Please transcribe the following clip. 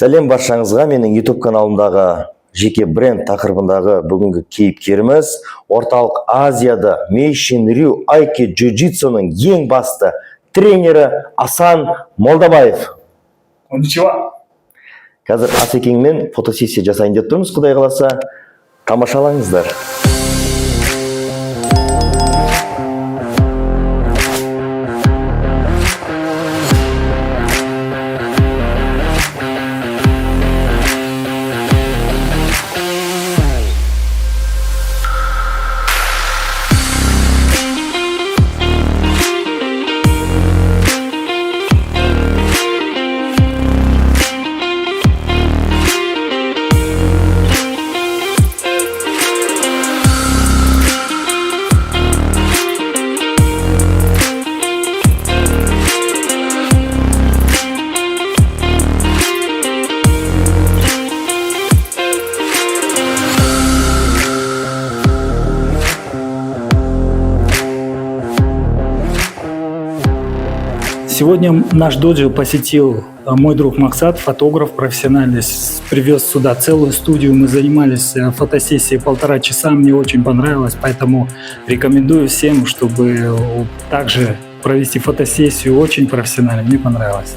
Сәлем баршаңызға, менің YouTube каналымдағы жеке бренд тақырыбындағы бүгінгі кейіпкеріміз Орталық Азияда Мейшин Рю Айки Джиу-джитсуның ең басты тренері Асан Молдабаев. Конничева. Қазір Асекеңмен фотосессия жасайын деп тұрмыз, Құдай қаласа. Тамашалаңыздар. Сегодня наш доджо посетил мой друг Максат, фотограф профессиональный, привез сюда целую студию, мы занимались фотосессией 1,5 часа, мне очень понравилось, поэтому рекомендую всем, чтобы также провести фотосессию очень профессионально, мне понравилось.